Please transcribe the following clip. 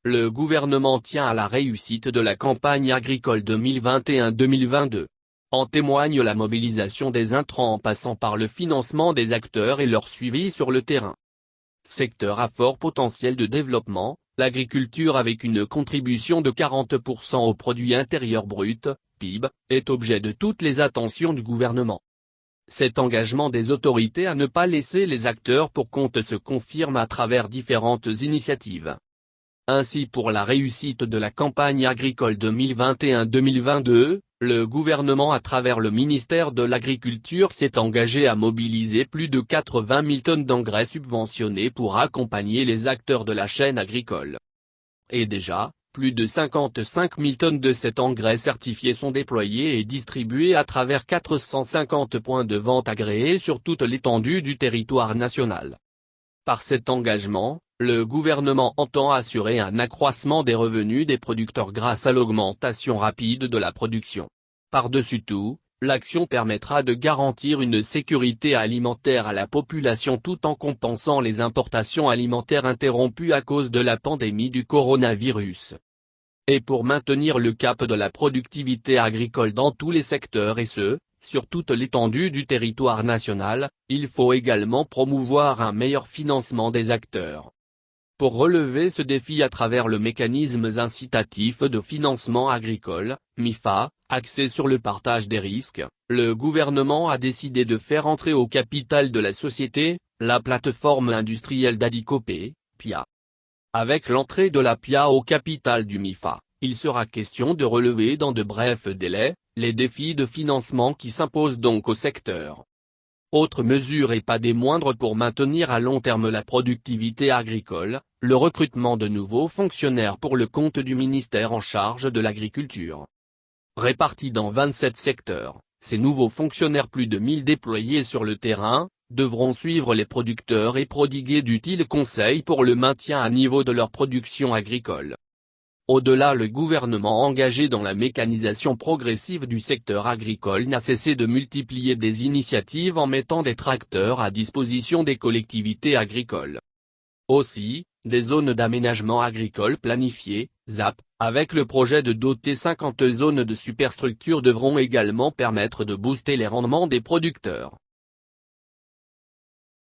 le gouvernement tient à la réussite de la campagne agricole 2021-2022. En témoigne la mobilisation des intrants en passant par le financement des acteurs et leur suivi sur le terrain. Secteur à fort potentiel de développement, l'agriculture avec une contribution de 40% au produit intérieur brut, PIB, est objet de toutes les attentions du gouvernement. Cet engagement des autorités à ne pas laisser les acteurs pour compte se confirme à travers différentes initiatives. Ainsi pour la réussite de la campagne agricole 2021-2022, le gouvernement à travers le ministère de l'Agriculture s'est engagé à mobiliser plus de 80 000 tonnes d'engrais subventionnés pour accompagner les acteurs de la chaîne agricole. Et déjà, plus de 55 000 tonnes de cet engrais certifié sont déployées et distribuées à travers 450 points de vente agréés sur toute l'étendue du territoire national. Par cet engagement, le gouvernement entend assurer un accroissement des revenus des producteurs grâce à l'augmentation rapide de la production. Par-dessus tout, l'action permettra de garantir une sécurité alimentaire à la population tout en compensant les importations alimentaires interrompues à cause de la pandémie du coronavirus. Et pour maintenir le cap de la productivité agricole dans tous les secteurs et ce, sur toute l'étendue du territoire national, il faut également promouvoir un meilleur financement des acteurs. Pour relever ce défi à travers le mécanisme incitatif de financement agricole, MIFA, axé sur le partage des risques, le gouvernement a décidé de faire entrer au capital de la société, la plateforme industrielle d'Adicopé, PIA. Avec l'entrée de la PIA au capital du MIFA, il sera question de relever dans de brefs délais, les défis de financement qui s'imposent donc au secteur. Autre mesure et pas des moindres pour maintenir à long terme la productivité agricole, le recrutement de nouveaux fonctionnaires pour le compte du ministère en charge de l'agriculture. Répartis dans 27 secteurs, ces nouveaux fonctionnaires plus de 1000 déployés sur le terrain, devront suivre les producteurs et prodiguer d'utiles conseils pour le maintien à niveau de leur production agricole. Au-delà, le gouvernement engagé dans la mécanisation progressive du secteur agricole n'a cessé de multiplier des initiatives en mettant des tracteurs à disposition des collectivités agricoles. Aussi, des zones d'aménagement agricole planifiées, ZAP, avec le projet de doter 50 zones de superstructures devront également permettre de booster les rendements des producteurs.